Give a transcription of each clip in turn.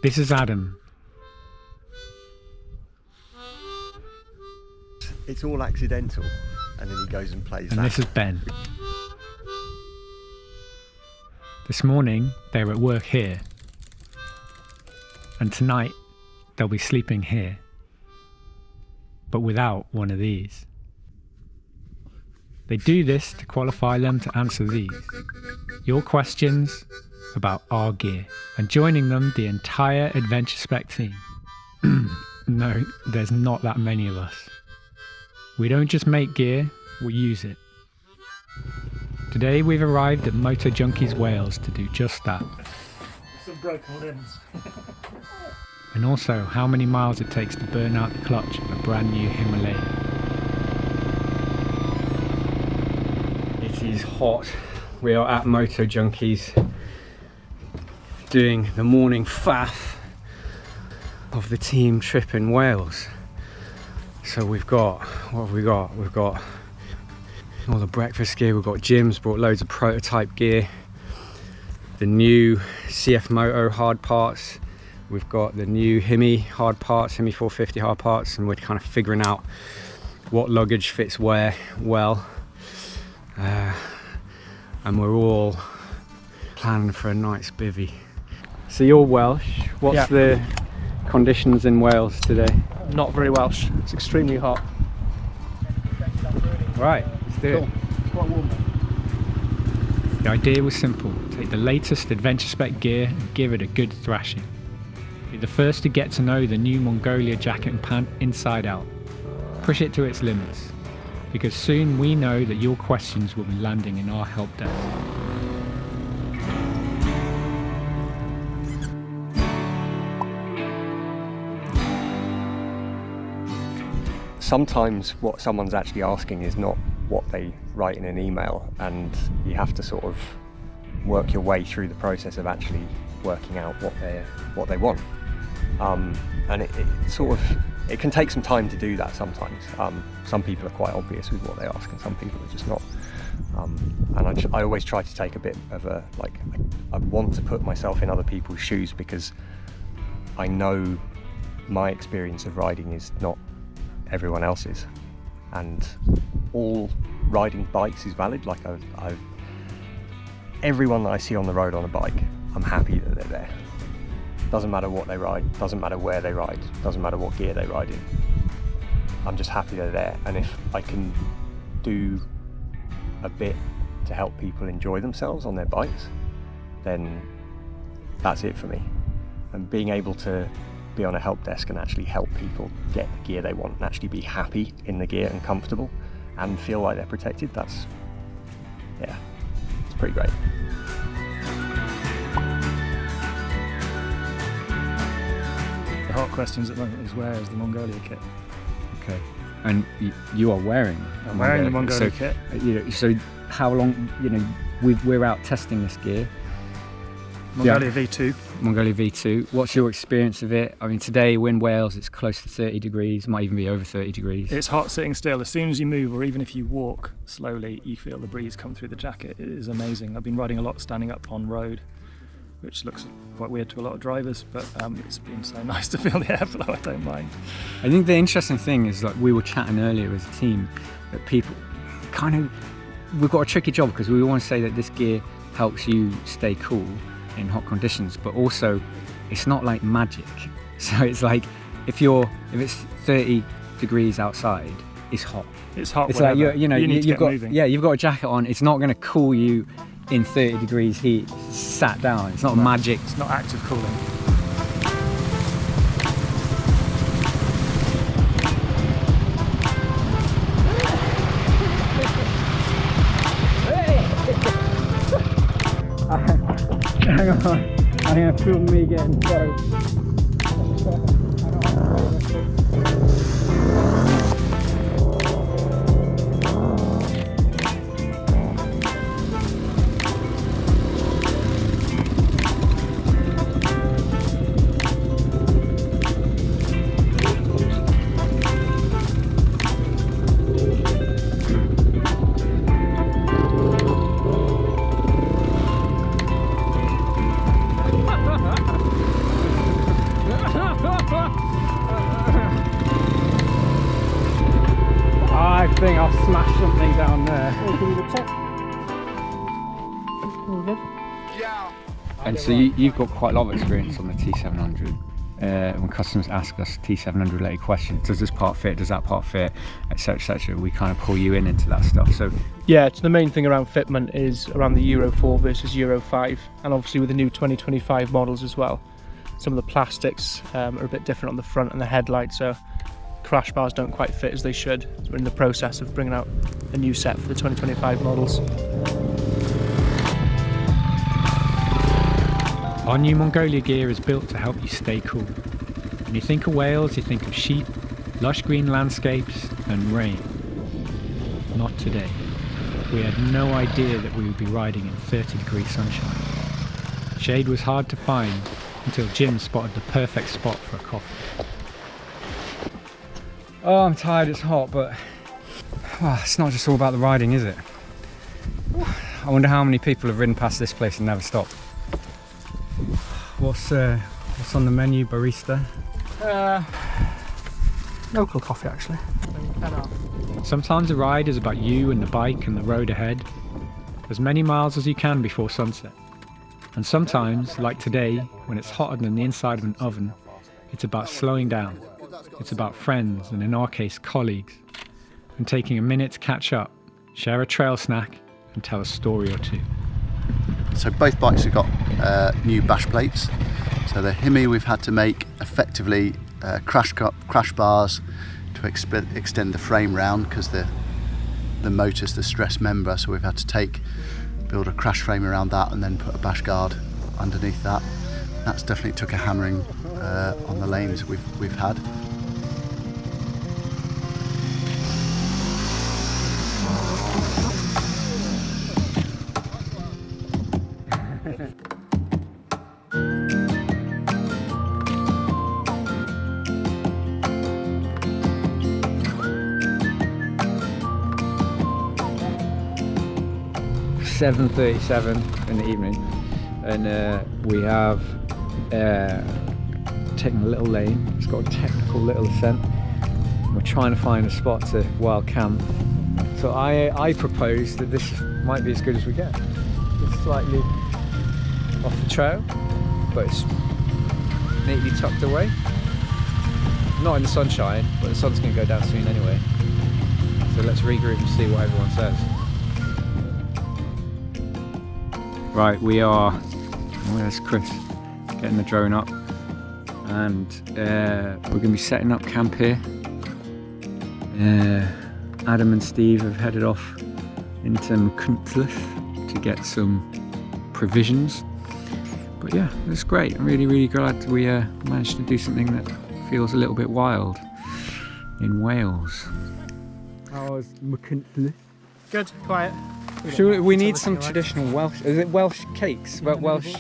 This is Adam. It's all accidental, and then he goes and plays And that. this is Ben. This morning they were at work here, and tonight they'll be sleeping here, but without one of these. They do this to qualify them to answer these, your questions about our gear, and joining them the entire AdventureSpec team. No, there's not that many of us. We don't just make gear, we use it. Today we've arrived at Moto Junkies Wales to do just that. Some broken limbs. And also how many miles it takes to burn out the clutch of a brand new Himalaya. It is hot. We are at Moto Junkies doing the morning faff of the team trip in Wales. So we've got, what have we got? We've got all the breakfast gear, we've got Jim's brought loads of prototype gear, the new CF Moto hard parts, we've got the new Himi hard parts, Himi 450 hard parts, and we're kind of figuring out what luggage fits where well. And we're all planning for a nice bivvy. So you're Welsh, what's the conditions in Wales today? Not very Welsh, it's extremely hot. Right, let's do it. It's quite warm. The idea was simple: take the latest AdventureSpec gear and give it a good thrashing. Be the first to get to know the new Mongolia Jacket Pant inside out. Push it to its limits, because soon we know that your questions will be landing in our help desk. Sometimes what someone's actually asking is not what they write in an email, and you have to sort of work your way through the process of actually working out what they want. And it can take some time to do that sometimes. Some people are quite obvious with what they ask, and some people are just not. And I always try to take a bit of I want to put myself in other people's shoes, because I know my experience of riding is not everyone else's, and all riding bikes is valid. Like everyone that I see on the road on a bike, I'm happy that they're there. Doesn't matter what they ride, doesn't matter where they ride, doesn't matter what gear they ride in. I'm just happy they're there, and if I can do a bit to help people enjoy themselves on their bikes, then that's it for me. And being able to be on a help desk and actually help people get the gear they want and actually be happy in the gear and comfortable and feel like they're protected, it's pretty great. The hot questions at the moment is, where is the Mongolia kit? Okay. And you are wearing I'm wearing the Mongolia kit. So how long, we're out testing this gear. Mongolia V2. Mongolia V2. What's your experience of it? I mean, today we're in Wales, it's close to 30 degrees, might even be over 30 degrees. It's hot sitting still. As soon as you move, or even if you walk slowly, you feel the breeze come through the jacket. It is amazing. I've been riding a lot standing up on road, which looks quite weird to a lot of drivers, but it's been so nice to feel the airflow, I don't mind. I think the interesting thing is, like we were chatting earlier as a team, that people we've got a tricky job, because we want to say that this gear helps you stay cool in hot conditions, but also it's not like magic. So it's like if it's 30 degrees outside, it's hot. It's hot. It's whatever. like you've got moving. you've got a jacket on. It's not going to cool you in 30 degrees heat sat down. It's not magic. It's not active cooling. Hang on, I'm going to film me getting soaked. And so you've got quite a lot of experience on the T700. When customers ask us T700 related questions, does this part fit, does that part fit, etc., we kind of pull you into that stuff. So yeah, it's the main thing around fitment is around the Euro 4 versus Euro 5, and obviously with the new 2025 models as well. Some of the plastics are a bit different on the front and the headlight, so crash bars don't quite fit as they should. So we're in the process of bringing out a new set for the 2025 models. our new Mongolia gear is built to help you stay cool. When you think of Wales, you think of sheep, lush green landscapes and rain. Not today. We had no idea that we would be riding in 30-degree sunshine. Shade was hard to find until Jim spotted the perfect spot for a coffee. Oh, I'm tired, it's hot, but it's not just all about the riding, is it? I wonder how many people have ridden past this place and never stopped. What's on the menu, barista? Local coffee, actually. Sometimes a ride is about you and the bike and the road ahead. As many miles as you can before sunset. And sometimes, like today, when it's hotter than the inside of an oven, it's about slowing down. It's about friends, and in our case, colleagues, and taking a minute to catch up, share a trail snack, and tell a story or two. So both bikes have got new bash plates. So the Hemi we've had to make effectively crash bars to extend the frame round because the motor's the stress member, so we've had to build a crash frame around that and then put a bash guard underneath that. That's definitely took a hammering on the lanes we've had. .37 in the evening, and we have taken a little lane. It's got a technical little ascent. We're trying to find a spot to wild camp. So I propose that this might be as good as we get. It's slightly off the trail, but it's neatly tucked away. Not in the sunshine, but the sun's going to go down soon anyway. So let's regroup and see what everyone says. Right, where's Chris? Getting the drone up, and we're going to be setting up camp here. Adam and Steve have headed off into Mongolia to get some provisions. But yeah, it's great. I'm really glad we managed to do something that feels a little bit wild in Wales. How was Mongolia? Good, quiet. Sure, we need some traditional Welsh. Is it Welsh cakes? Welsh.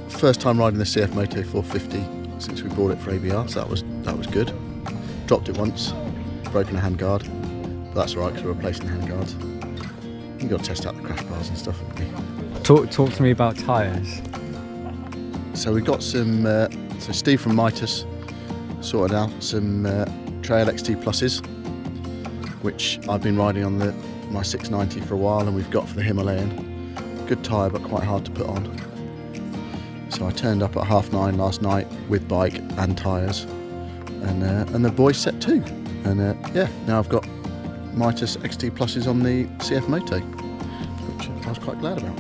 First time riding the CF Moto 450 since we bought it for ABR, so that was good. Dropped it once, broken a handguard, but that's alright because we're replacing the handguards. You've got to test out the crash bars and stuff, haven't you? Talk to me about tyres. So we got some. So Steve from Mitas sorted out some Trail XT Pluses, which I've been riding on my 690 for a while, and we've got for the Himalayan. Good tyre, but quite hard to put on. So I turned up at 9:30 last night with bike and tyres, and the boys set too. And yeah, now I've got Mitas XT Pluses on the CF Moto, which I was quite glad about.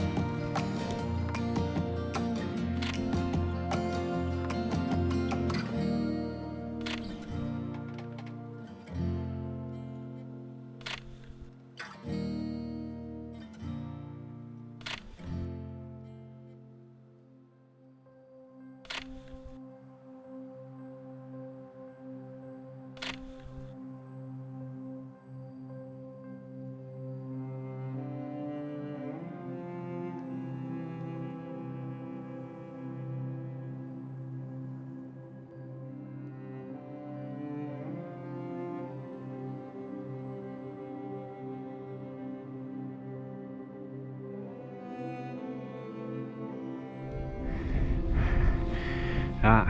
That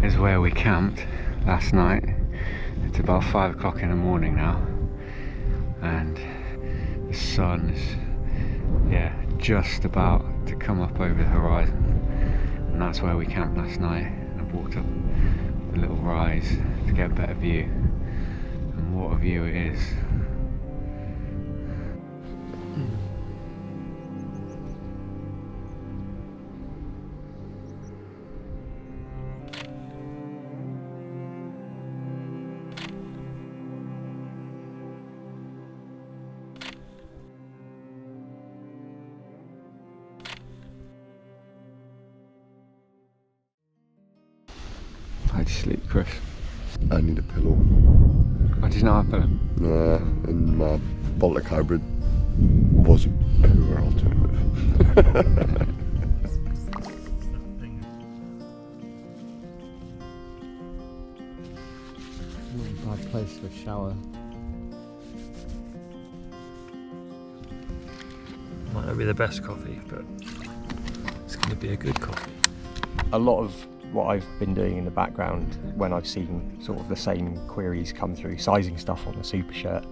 is where we camped last night. It's about 5 o'clock in the morning now, and sun's, yeah, just about to come up over the horizon, and that's where we camped last night. I've walked up the little rise to get a better view, and what a view it is. How'd you sleep, Chris? I need a pillow. Why did you not have a pillow? Nah, and my Baltic hybrid was a poor alternative. Not a bad place for a shower. Might not be the best coffee, but it's going to be a good coffee. A lot of what I've been doing in the background when I've seen sort of the same queries come through, sizing stuff on the super shirt,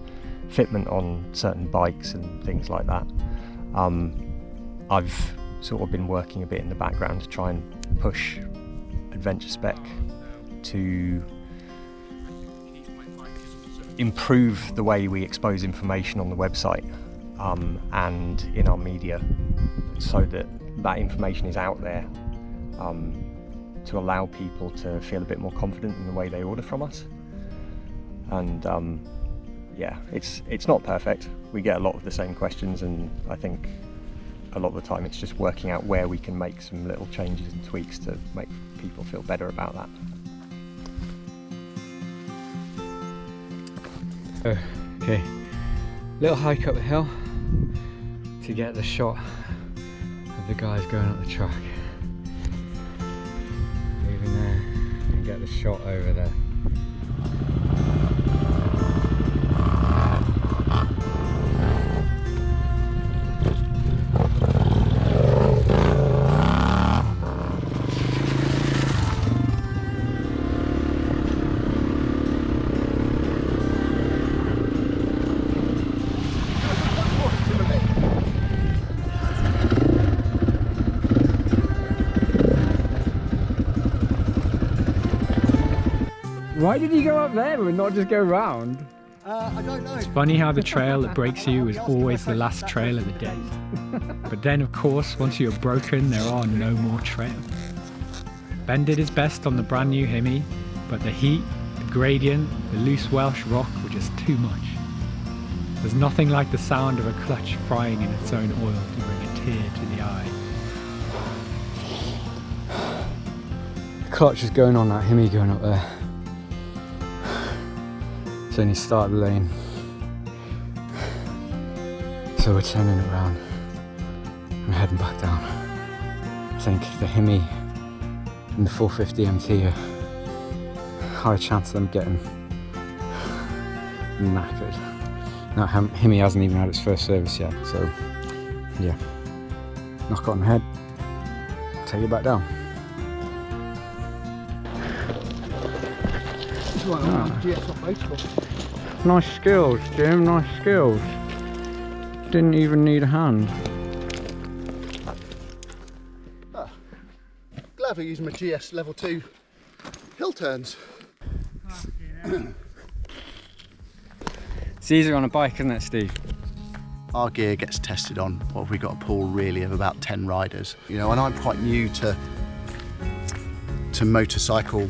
fitment on certain bikes and things like that, I've sort of been working a bit in the background to try and push adventurespec to improve the way we expose information on the website and in our media, so that that information is out there to allow people to feel a bit more confident in the way they order from us. And yeah, it's not perfect. We get a lot of the same questions, and I think a lot of the time it's just working out where we can make some little changes and tweaks to make people feel better about that. Okay, little hike up the hill to get the shot of the guys going up the track. Moving there and get the shot over there. Why did you go up there and not just go round? I don't know. It's funny how the trail that breaks you is always the last trail of the day. But then, of course, once you're broken, there are no more trails. Ben did his best on the brand new Hemi, but the heat, the gradient, the loose Welsh rock were just too much. There's nothing like the sound of a clutch frying in its own oil to bring a tear to the eye. The clutch is going on that Hemi going up there. It's only started the lane, so we're turning it around and heading back down. I think the Hemi and the 450 MT are high chance of them getting knackered. That Hemi hasn't even had its first service yet, so yeah, knock it on the head, take it back down. Nice skills, Jim, nice skills. Didn't even need a hand. Glad I used my GS level 2 hill turns. It's easier on a bike, isn't it, Steve? Our gear gets tested on what have we got a pool really of about 10 riders. You know, and I'm quite new to motorcycle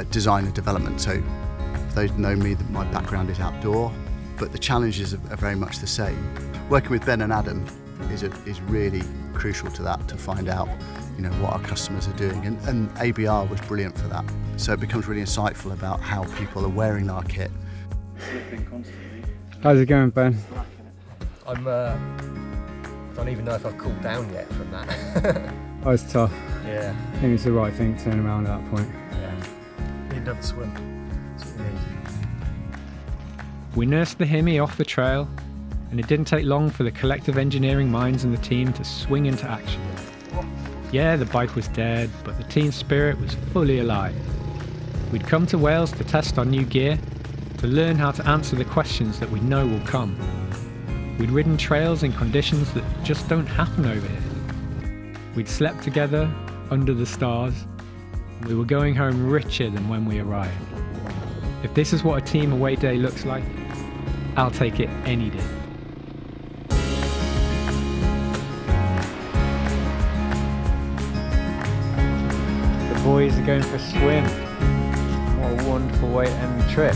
design and development, so for those who know me, that my background is outdoor, but the challenges are very much the same. Working with Ben and Adam is really crucial to that, to find out, you know, what our customers are doing, and ABR was brilliant for that. So it becomes really insightful about how people are wearing our kit. How's it going, Ben? I don't even know if I've cooled down yet from that. Oh, it's tough. Yeah. I think it's the right thing to turn around at that point. Yeah. Need another swim. That's what we need. We nursed the Hemi off the trail, and it didn't take long for the collective engineering minds in the team to swing into action. Yeah, the bike was dead, but the team spirit was fully alive. We'd come to Wales to test our new gear, to learn how to answer the questions that we know will come. We'd ridden trails in conditions that just don't happen over here. We'd slept together under the stars. We were going home richer than when we arrived. If this is what a team away day looks like, I'll take it any day. The boys are going for a swim. What a wonderful way to end the trip.